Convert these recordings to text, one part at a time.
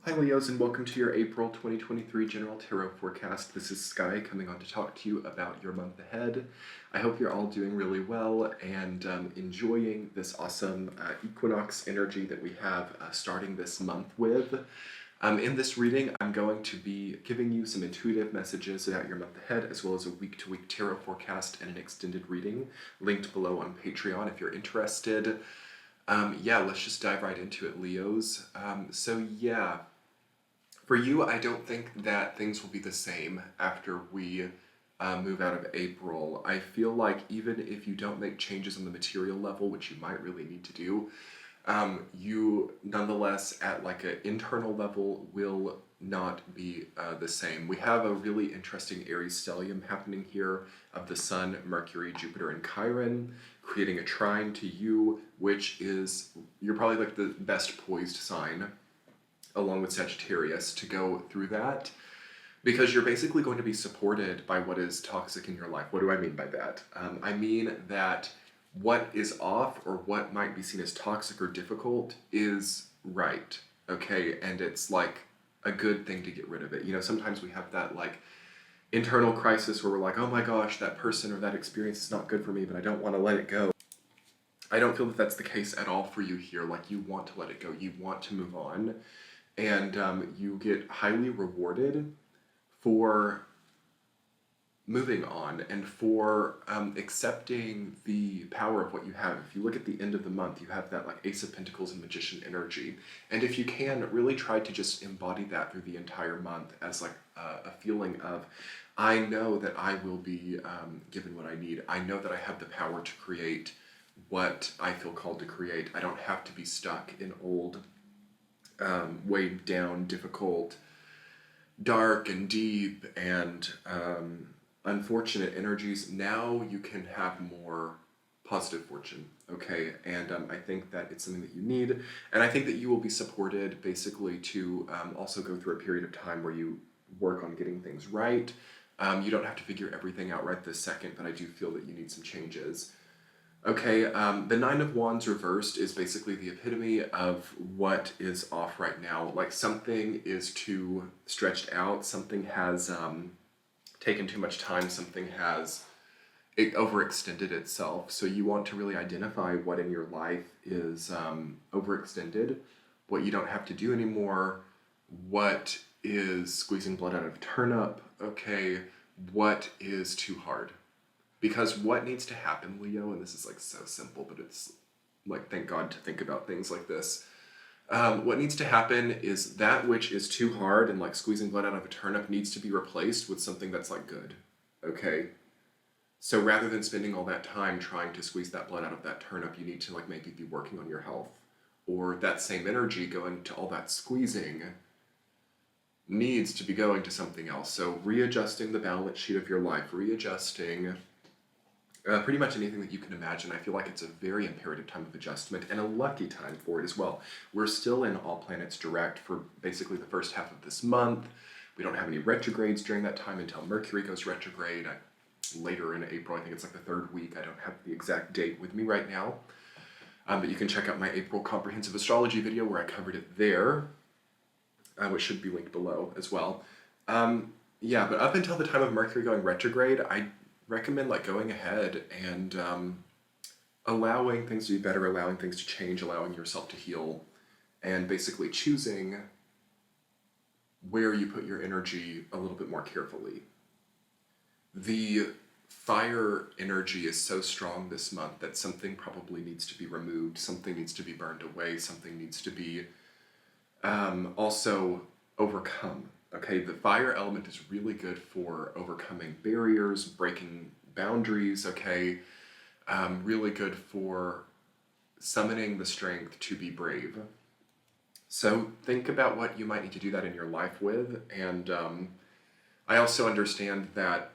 Hi Leos, and welcome to your April 2023 General Tarot Forecast. This is Sky coming on to talk to you about your month ahead. I hope you're all doing really well and enjoying this awesome equinox energy that we have starting this month with. In this reading, I'm going to be giving you some intuitive messages about your month ahead, as well as a week-to-week tarot forecast and an extended reading linked below on Patreon if you're interested. Let's just dive right into it, Leos. For you, I don't think that things will be the same after we move out of April. I feel like even if you don't make changes on the material level, which you might really need to do, you nonetheless at like an internal level will not be the same. We have a really interesting Aries stellium happening here of the Sun, Mercury, Jupiter, and Chiron, creating a trine to you, which is, you're probably like the best poised sign along with Sagittarius to go through that, because you're basically going to be supported by what is toxic in your life. What do I mean by that? I mean that what is off or what might be seen as toxic or difficult is right, okay? And it's like a good thing to get rid of it. You know, sometimes we have that like internal crisis where we're like, oh my gosh, that person or that experience is not good for me, but I don't want to let it go. I don't feel that that's the case at all for you here. Like, you want to let it go, you want to move on, and you get highly rewarded for moving on and for accepting the power of what you have. If you look at the end of the month, you have that like Ace of Pentacles and Magician energy. And if you can, really try to just embody that through the entire month as like a feeling of, I know that I will be given what I need. I know that I have the power to create what I feel called to create. I don't have to be stuck in old, weighed down, difficult, dark and deep and unfortunate energies. Now you can have more positive fortune, okay? And I think that it's something that you need, and I think that you will be supported basically to also go through a period of time where you work on getting things right. You don't have to figure everything out right this second, but I do feel that you need some changes. Okay, the Nine of Wands reversed is basically the epitome of what is off right now. Like, something is too stretched out, something has taken too much time, something has overextended itself. So you want to really identify what in your life is overextended, what you don't have to do anymore, what is squeezing blood out of a turnip, okay, what is too hard. Because what needs to happen, Leo, and this is like so simple, but it's like, thank God to think about things like this. What needs to happen is that which is too hard and like squeezing blood out of a turnip needs to be replaced with something that's like good, okay? So rather than spending all that time trying to squeeze that blood out of that turnip, you need to like maybe be working on your health. Or that same energy going to all that squeezing needs to be going to something else. So readjusting the balance sheet of your life, readjusting pretty much anything that you can imagine. I feel like it's a very imperative time of adjustment and a lucky time for it as well. We're still in all planets direct for basically the first half of this month. We don't have any retrogrades during that time until Mercury goes retrograde later in April. I think it's like the third week. I don't have the exact date with me right now. But you can check out my April comprehensive astrology video where I covered it there, which should be linked below as well. But up until the time of Mercury going retrograde, I recommend like going ahead and allowing things to be better, allowing things to change, allowing yourself to heal, and basically choosing where you put your energy a little bit more carefully. The fire energy is so strong this month that something probably needs to be removed, something needs to be burned away, something needs to be also overcome. Okay, the fire element is really good for overcoming barriers, breaking boundaries, okay? Really good for summoning the strength to be brave. So think about what you might need to do that in your life with, and I also understand that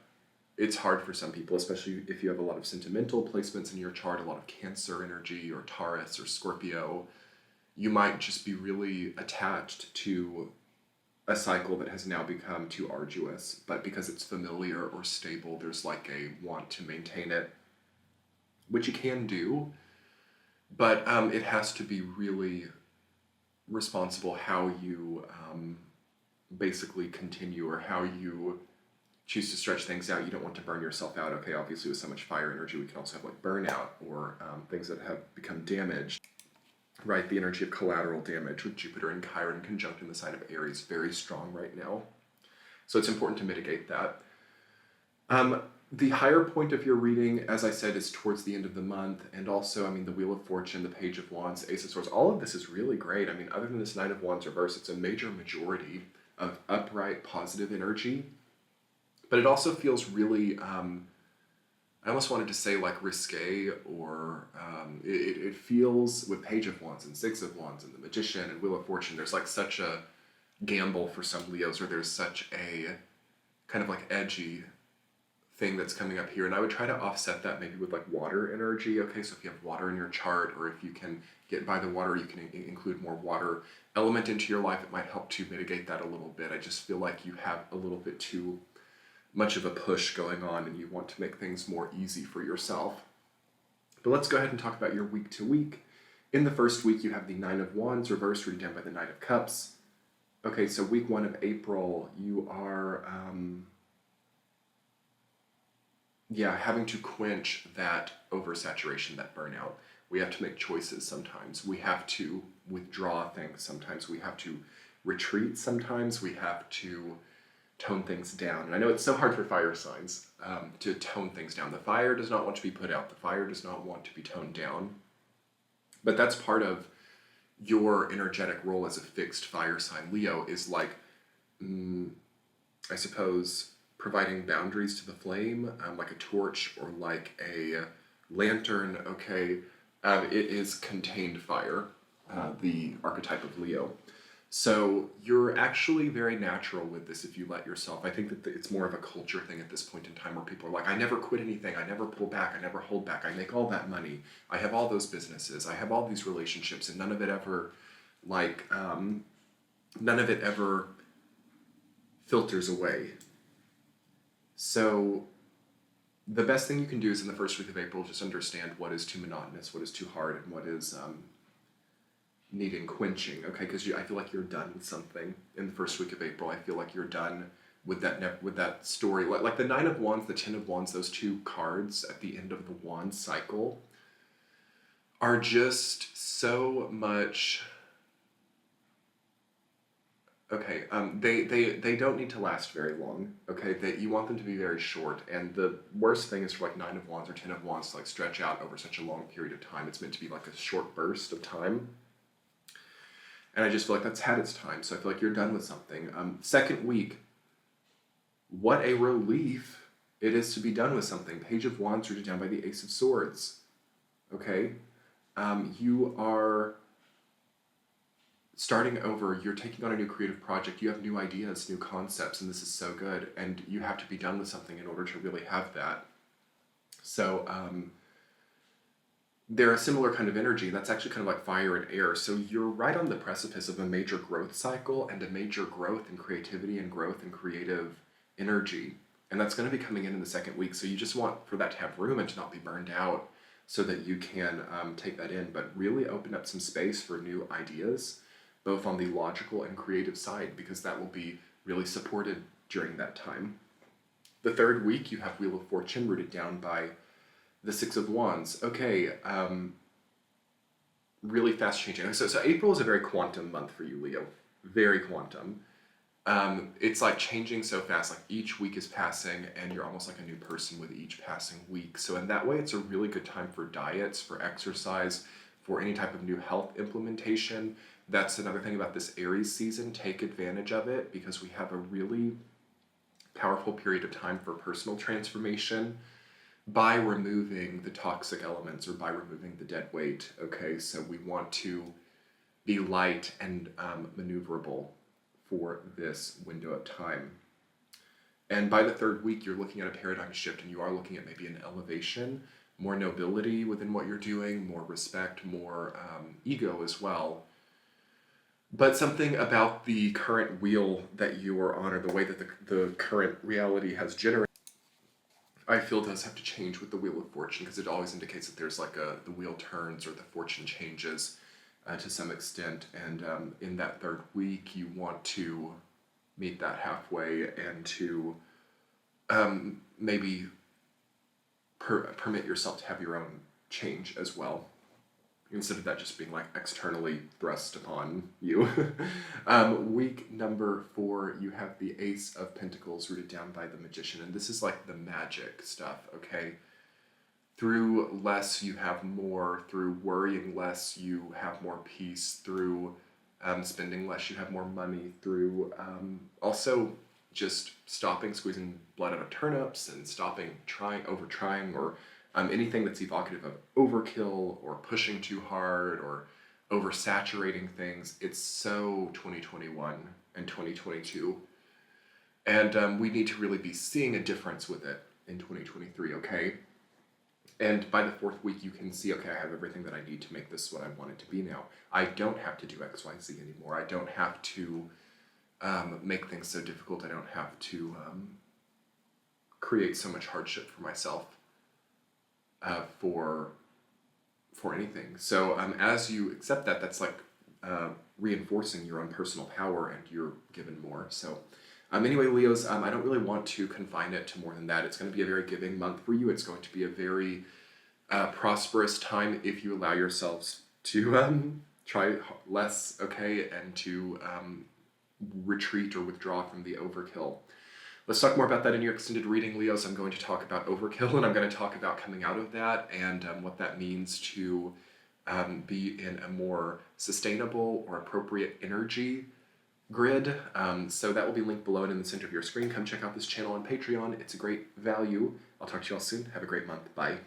it's hard for some people, especially if you have a lot of sentimental placements in your chart, a lot of Cancer energy or Taurus or Scorpio. You might just be really attached to a cycle that has now become too arduous, but because it's familiar or stable, there's like a want to maintain it, which you can do, but it has to be really responsible how you basically continue or how you choose to stretch things out. You don't want to burn yourself out. Okay, obviously with so much fire energy, we can also have like burnout or things that have become damaged. Right, the energy of collateral damage with Jupiter and Chiron conjunct in the sign of Aries, very strong right now. So it's important to mitigate that. The higher point of your reading, as I said, is towards the end of the month. And also, I mean, the Wheel of Fortune, the Page of Wands, Ace of Swords, all of this is really great. I mean, other than this Knight of Wands reverse, it's a major majority of upright, positive energy. But it also feels really, I almost wanted to say like risque, or it feels with Page of Wands and Six of Wands and the Magician and Wheel of Fortune, there's like such a gamble for some Leos, or there's such a kind of like edgy thing that's coming up here. And I would try to offset that maybe with like water energy. Okay, so if you have water in your chart, or if you can get by the water, you can include more water element into your life. It might help to mitigate that a little bit. I just feel like you have a little bit too much of a push going on and you want to make things more easy for yourself. But let's go ahead and talk about your week to week. In the first week, you have the Nine of Wands reversed, reading down by the Knight of Cups. Okay, so week 1 of April, you are, having to quench that oversaturation, that burnout. We have to make choices sometimes. We have to withdraw things sometimes. We have to retreat sometimes. We have to tone things down. And I know it's so hard for fire signs to tone things down. The fire does not want to be put out. The fire does not want to be toned down. But that's part of your energetic role as a fixed fire sign. Leo is like, I suppose, providing boundaries to the flame, like a torch or like a lantern. Okay, it is contained fire, the archetype of Leo. So you're actually very natural with this if you let yourself. I think that it's more of a culture thing at this point in time where people are like, I never quit anything, I never pull back, I never hold back, I make all that money, I have all those businesses, I have all these relationships, and none of it ever, none of it ever filters away. So the best thing you can do is in the first week of April, just understand what is too monotonous, what is too hard, and what is needing quenching, okay? Because I feel like you're done with something in the first week of April. I feel like you're done with that story. Like the Nine of Wands, the Ten of Wands, those two cards at the end of the Wand cycle are just so much. Okay, they don't need to last very long. Okay, you want them to be very short. And the worst thing is for like Nine of Wands or Ten of Wands to like stretch out over such a long period of time. It's meant to be like a short burst of time. And I just feel like that's had its time. So I feel like you're done with something. Second week, what a relief it is to be done with something. Page of Wands rooted down by the Ace of Swords. Okay? You are starting over. You're taking on a new creative project. You have new ideas, new concepts, and this is so good. And you have to be done with something in order to really have that. So, they're a similar kind of energy. That's actually kind of like fire and air. So you're right on the precipice of a major growth cycle and a major growth in creativity and growth in creative energy. And that's going to be coming in the second week. So you just want for that to have room and to not be burned out so that you can take that in, but really open up some space for new ideas, both on the logical and creative side, because that will be really supported during that time. The third week, you have Wheel of Fortune rooted down by the Six of Wands. Okay, really fast changing. So April is a very quantum month for you, Leo. Very quantum. It's like changing so fast. Like each week is passing and you're almost like a new person with each passing week. So in that way, it's a really good time for diets, for exercise, for any type of new health implementation. That's another thing about this Aries season. Take advantage of it because we have a really powerful period of time for personal transformation by removing the toxic elements or by removing the dead weight. Okay, so we want to be light and maneuverable for this window of time. And by the third week, you're looking at a paradigm shift and you are looking at maybe an elevation, more nobility within what you're doing, more respect, more ego as well. But something about the current wheel that you are on, or the way that the current reality has generated, I feel does have to change with the Wheel of Fortune, because it always indicates that there's like the wheel turns or the fortune changes to some extent. And in that third week, you want to meet that halfway and to maybe permit yourself to have your own change as well, instead of that just being like externally thrust upon you. Week number 4, you have the Ace of Pentacles rooted down by the Magician, and this is like the magic stuff, okay? Through less, you have more. Through worrying less, you have more peace. Through spending less, you have more money. Through also just stopping squeezing blood out of turnips and stopping over trying, or anything that's evocative of overkill or pushing too hard or oversaturating things. It's so 2021 and 2022. And we need to really be seeing a difference with it in 2023, okay? And by the 4th week, you can see, okay, I have everything that I need to make this what I want it to be now. I don't have to do X, Y, Z anymore. I don't have to make things so difficult. I don't have to create so much hardship for myself for anything. So as you accept that, that's like reinforcing your own personal power, and you're given more. So anyway, Leos, I don't really want to confine it to more than that. It's going to be a very giving month for you. It's going to be a very prosperous time if you allow yourselves to try less, okay, and to retreat or withdraw from the overkill. Let's talk more about that in your extended reading, Leos. I'm going to talk about overkill, and I'm going to talk about coming out of that, and what that means to be in a more sustainable or appropriate energy grid. So that will be linked below and in the center of your screen. Come check out this channel on Patreon. It's a great value. I'll talk to you all soon. Have a great month. Bye.